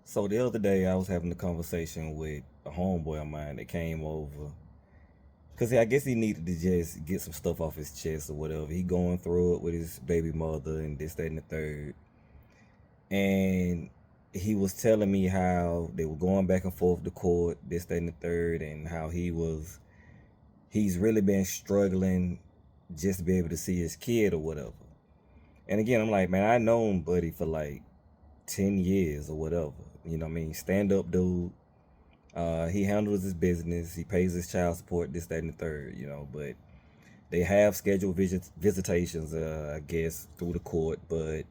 So the other day, I was having a conversation with a homeboy of mine that came over because I guess he needed to just get some stuff off his chest or whatever. He going through it with his baby mother and this, that, and the third. And he was telling me how they were going back and forth to court, this, that, and the third, and how he's really been struggling just to be able to see his kid or whatever. And again, I'm like, man, I known Buddy for like 10 years or whatever. You know what I mean? Stand up dude. He handles his business. He pays his child support, this, that, and the third, But they have scheduled visitations, I guess, through the court. But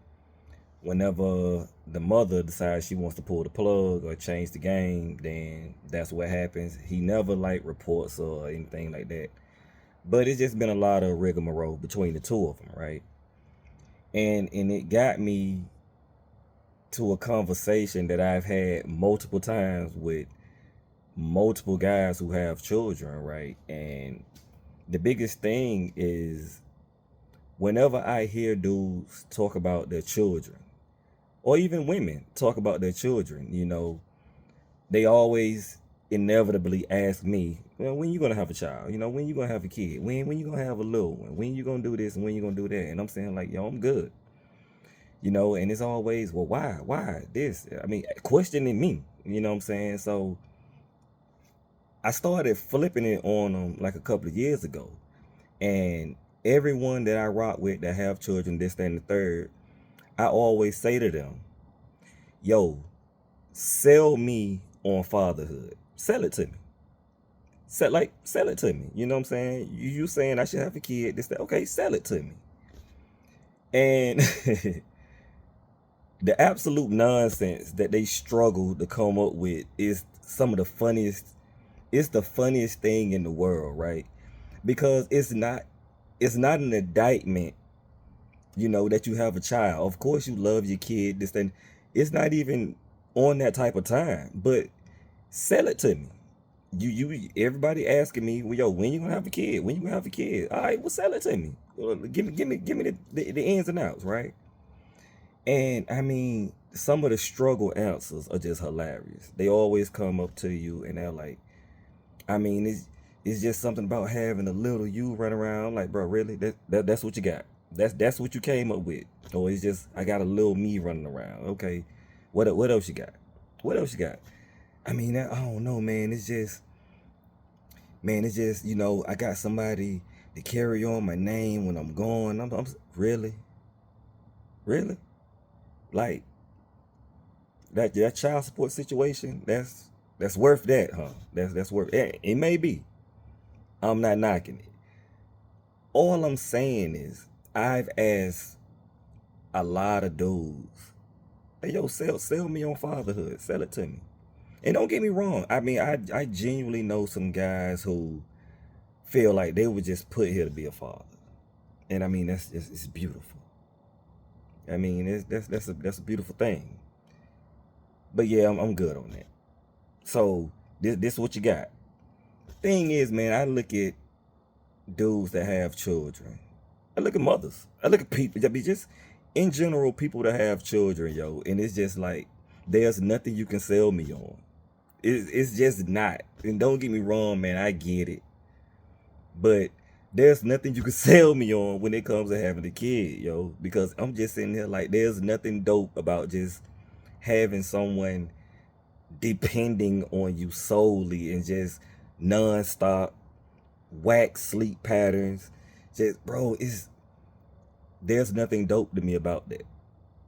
whenever the mother decides she wants to pull the plug or change the game, then that's what happens. He never like reports or anything like that. But it's just been a lot of rigmarole between the two of them, right? And it got me to a conversation that I've had multiple times with multiple guys who have children, right? And the biggest thing is whenever I hear dudes talk about their children, or even women talk about their children, they always inevitably ask me, well, when you gonna have a child? When you gonna have a kid? When you gonna have a little one? When you gonna do this and when you gonna do that? And I'm saying like, yo, I'm good. And it's always, well, why this? I mean, questioning me, you know what I'm saying? So I started flipping it on them like a couple of years ago. And everyone that I rock with that have children, this, that, and the third, I always say to them, yo, sell me on fatherhood. Sell it to me. Sell it to me. You know what I'm saying? You saying I should have a kid, this, that, okay, sell it to me. And the absolute nonsense that they struggle to come up with is some of the funniest. It's the funniest thing in the world, right? Because it's not an indictment, that you have a child. Of course you love your kid, this thing. It's not even on that type of time. But sell it to me. You everybody asking me, well, yo, when you gonna have a kid? When you gonna have a kid? All right, well, sell it to me. Well, give me the ins and outs, right? And I mean, some of the struggle answers are just hilarious. They always come up to you and they're like, I mean, it's just something about having a little you run around. Like, bro, really? That's what you got. That's what you came up with. Or it's just I got a little me running around. Okay, what else you got? What else you got? I mean, I don't know, man. It's just I got somebody to carry on my name when I'm gone. I'm really, really like that child support situation. That's worth that, huh? That's worth it. It may be. I'm not knocking it. All I'm saying is I've asked a lot of dudes, hey, yo, sell me on fatherhood. Sell it to me. And don't get me wrong. I mean, I genuinely know some guys who feel like they were just put here to be a father. And I mean, that's just it's beautiful. I mean, that's a beautiful thing. But yeah, I'm good on that. So this is what you got. Thing is, man, I look at dudes that have children. I look at mothers. I look at people. I mean, just in general, people that have children, yo. And it's just like there's nothing you can sell me on. It's just not. And don't get me wrong, man. I get it, but there's nothing you can sell me on when it comes to having a kid, yo. Because I'm just sitting here like there's nothing dope about just having someone depending on you solely and just nonstop whack sleep patterns. Just bro, there's nothing dope to me about that.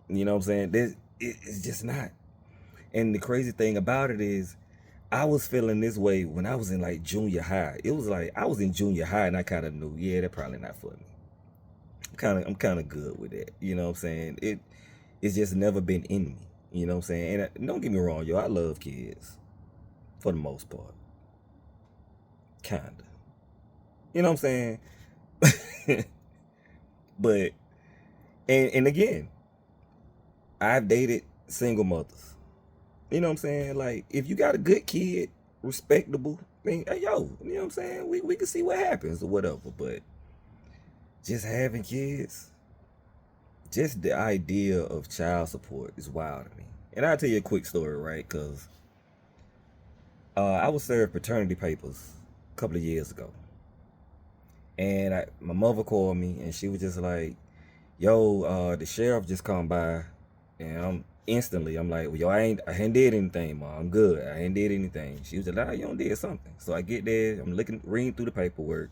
You know what I'm saying? It's just not. And the crazy thing about it is, I was feeling this way when I was in like junior high. It was like I was in junior high and I kind of knew, yeah, they're probably not for me. I'm kind of good with that. You know what I'm saying? It's just never been in me. You know what I'm saying? And don't get me wrong, yo, I love kids for the most part, kinda. You know what I'm saying? But and again, I've dated single mothers. You know what I'm saying? Like, if you got a good kid, respectable, then, hey, yo, you know what I'm saying? We can see what happens or whatever. But just having kids, just the idea of child support is wild to me. And I'll tell you a quick story, right? Because I was served paternity papers a couple of years ago. And my mother called me and she was just like, yo, the sheriff just come by. And I'm like, well, yo, I ain't did anything, ma. I'm good. I ain't did anything. She was like, you don't did something. So I get there, I'm reading through the paperwork,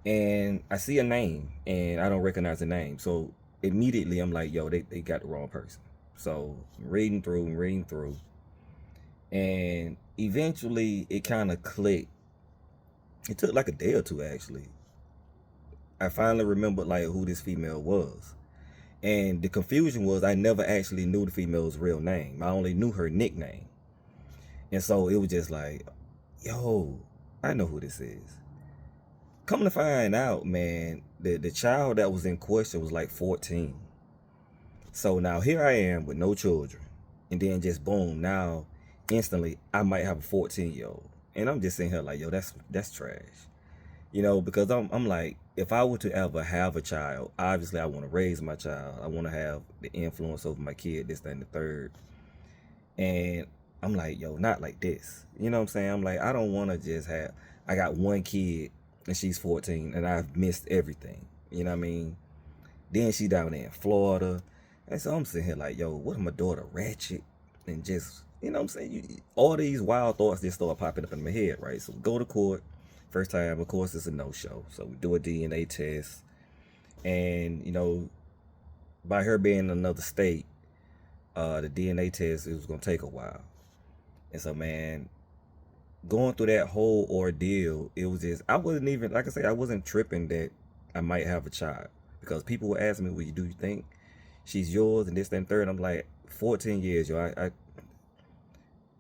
and I see a name, and I don't recognize the name. So immediately I'm like, yo, they got the wrong person. So I'm reading through, and eventually it kind of clicked. It took like a day or two, actually. I finally remembered like who this female was. And the confusion was I never actually knew the female's real name. I only knew her nickname. And so it was just like, yo, I know who this is. Come to find out, man, the child that was in question was like 14. So now here I am with no children. And then just boom, now instantly I might have a 14-year-old. And I'm just sitting here like, yo, that's trash. Because I'm like, if I were to ever have a child, obviously I want to raise my child. I want to have the influence over my kid, this, that, and the third. And I'm like, yo, not like this. You know what I'm saying? I'm like, I don't want to just I got one kid and she's 14 and I've missed everything. You know what I mean? Then she down there in Florida. And so I'm sitting here like, yo, what if my daughter ratchet? And just, you know what I'm saying? All these wild thoughts just start popping up in my head, right? So we go to court. First time, of course, it's a no-show. So we do a DNA test. And, by her being in another state, the DNA test, it was going to take a while. And so, man, going through that whole ordeal, it was just, I wasn't even, like I say, I wasn't tripping that I might have a child. Because people were asking me, well, do you think she's yours and this, that, and third? I'm like, 14 years, yo. I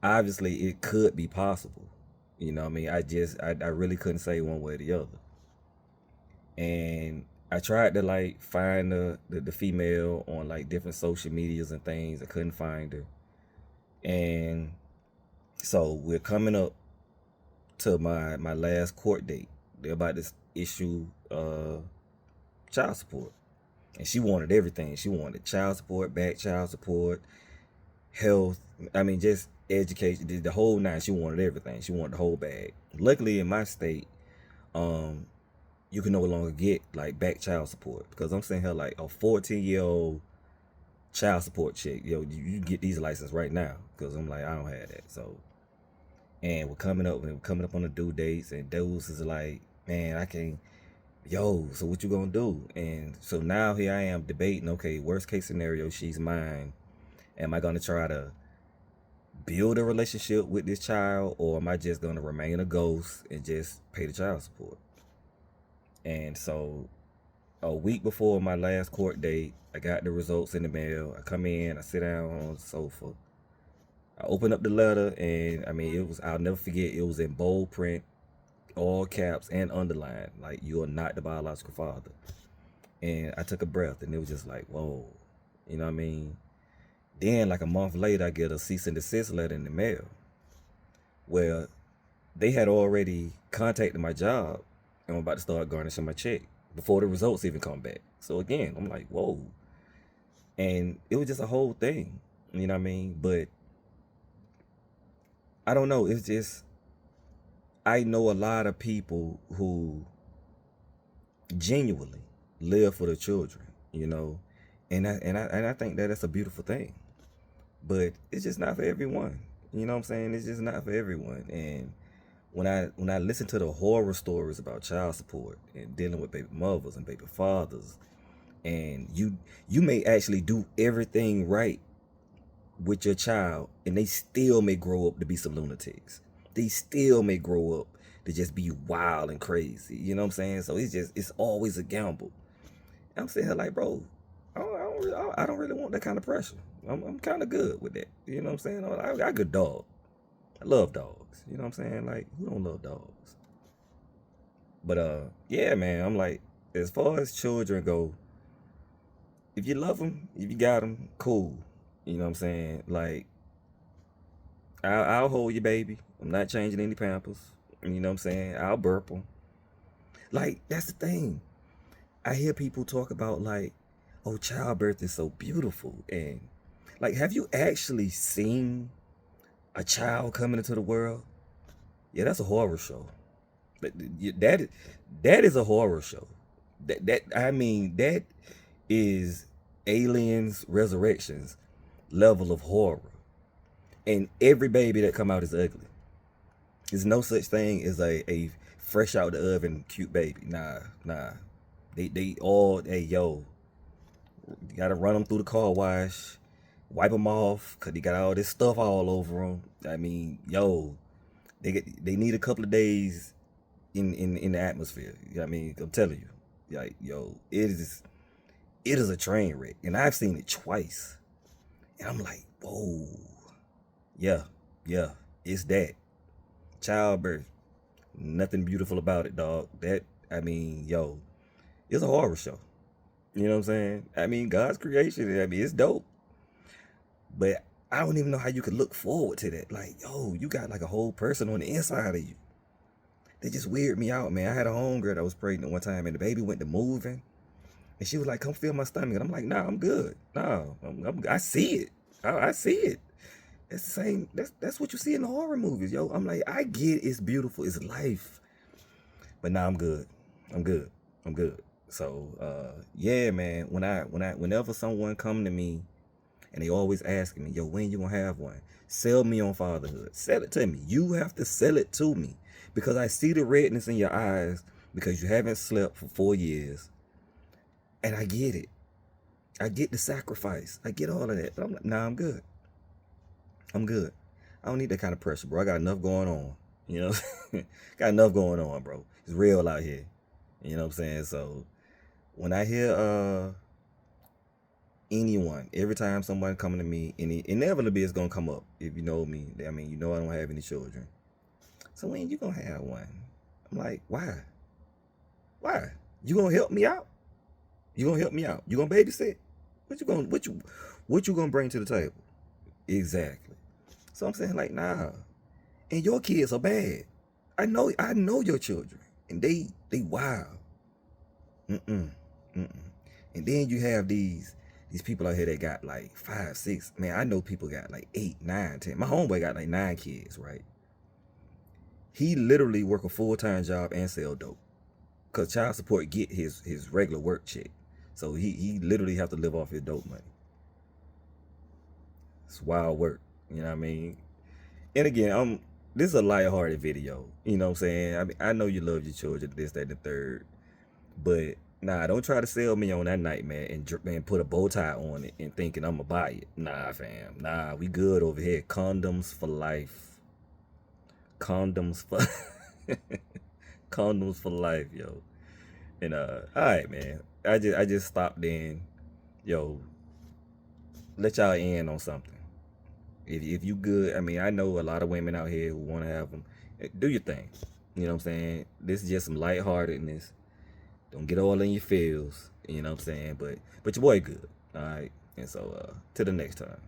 obviously, it could be possible. You know what I mean? I really couldn't say one way or the other. And I tried to like find the female on like different social medias and things. I couldn't find her. And so we're coming up to my last court date. They're about to issue child support. And she wanted everything. She wanted child support, back child support, health. I mean, just education, the whole nine. She wanted everything. She wanted the whole bag. Luckily, in my state, you can no longer get like back child support because I'm saying her like a 14-year-old child support check. Yo, you get these license right now because I'm like I don't have that. So, and we're coming up on the due dates, and those is like, man, I can't. Yo, so what you gonna do? And so now here I am debating. Okay, worst case scenario, she's mine. Am I gonna try to build a relationship with this child, or am I just gonna remain a ghost and just pay the child support? And so a week before my last court date, I got the results in the mail. I come in, I sit down on the sofa. I open up the letter, and I mean, I'll never forget, it was in bold print, all caps, and underlined, like, you are not the biological father. And I took a breath, and it was just like, whoa, you know what I mean? Then, like a month later, I get a cease and desist letter in the mail where they had already contacted my job and I'm about to start garnishing my check before the results even come back. So again, I'm like, whoa. And it was just a whole thing, you know what I mean? But I don't know. It's just, I know a lot of people who genuinely live for the children, and I think that that's a beautiful thing. But it's just not for everyone. You know what I'm saying? It's just not for everyone. And when I listen to the horror stories about child support and dealing with baby mothers and baby fathers, and you may actually do everything right with your child, and they still may grow up to be some lunatics. They still may grow up to just be wild and crazy. You know what I'm saying? So it's always a gamble. And I'm sitting here like, bro, I don't really want that kind of pressure. I'm kind of good with that. You know what I'm saying? I got a good dog. I love dogs. You know what I'm saying? Like, who don't love dogs? But yeah, man. I'm like, as far as children go, if you love them, if you got them, cool. You know what I'm saying? Like, I'll hold your baby. I'm not changing any pampers. You know what I'm saying? I'll burp them. Like, that's the thing. I hear people talk about like, oh, childbirth is so beautiful, and Like, have you actually seen a child coming into the world? Yeah, that's a horror show. That that is a horror show. That I mean, that is Aliens Resurrections level of horror. And every baby that come out is ugly. There's no such thing as a fresh out the oven cute baby. Nah, nah. They all, hey, yo, you gotta run them through the car wash, wipe them off, cause they got all this stuff all over them. I mean, yo, they need a couple of days in the atmosphere. You know what I mean, I'm telling you, like, yo, it is a train wreck, and I've seen it twice, and I'm like, whoa, yeah, yeah, it's that childbirth. Nothing beautiful about it, dog. That, I mean, yo, it's a horror show. You know what I'm saying? I mean, God's creation. I mean, it's dope. But I don't even know how you could look forward to that. Like, yo, you got like a whole person on the inside of you. They just weird me out, man. I had a homegirl that was pregnant one time, and the baby went to moving, and she was like, "Come feel my stomach," and I'm like, "Nah, I'm good. No, I see it. I see it. It's the same. That's what you see in the horror movies, yo." I'm like, I get it's beautiful, it's life, but nah, I'm good. I'm good. I'm good. So, yeah, man. Whenever someone come to me and they always asking me, "Yo, when you gonna have one?" Sell me on fatherhood. Sell it to me. You have to sell it to me because I see the redness in your eyes because you haven't slept for 4 years, and I get it. I get the sacrifice. I get all of that. But I'm like, nah, I'm good. I'm good. I don't need that kind of pressure, bro. I got enough going on. You know, got enough going on, bro. It's real out here. You know what I'm saying? So when I hear anyone, every time someone coming to me, and it inevitably it's gonna come up. If you know me, I mean, you know I don't have any children. So when you gonna have one? I'm like, why? Why? You gonna help me out? You gonna help me out? You gonna babysit? What you gonna bring to the table? Exactly. So I'm saying, like, nah. And your kids are bad. I know your children, and they wild. Mm-mm. Mm-mm. And then you have these people out here that got like 5, 6. Man, I know people got like 8, 9, 10. My homeboy got like 9 kids, right? He literally work a full-time job and sell dope. Cause child support get his regular work check. So he literally have to live off his dope money. It's wild work. You know what I mean? And again, this is a lighthearted video. You know what I'm saying? I mean, I know you love your children, this, that, and the third. But nah, don't try to sell me on that nightmare and put a bow tie on it and thinking I'm gonna buy it. Nah, fam. Nah, we good over here. Condoms for life. Condoms for condoms for life, yo. And all right, man. I just stopped in, yo. Let y'all in on something. If you good, I mean, I know a lot of women out here who want to have them. Do your thing. You know what I'm saying? This is just some lightheartedness. Don't get all in your feels. You know what I'm saying? But your boy good. All right. And so, till the next time.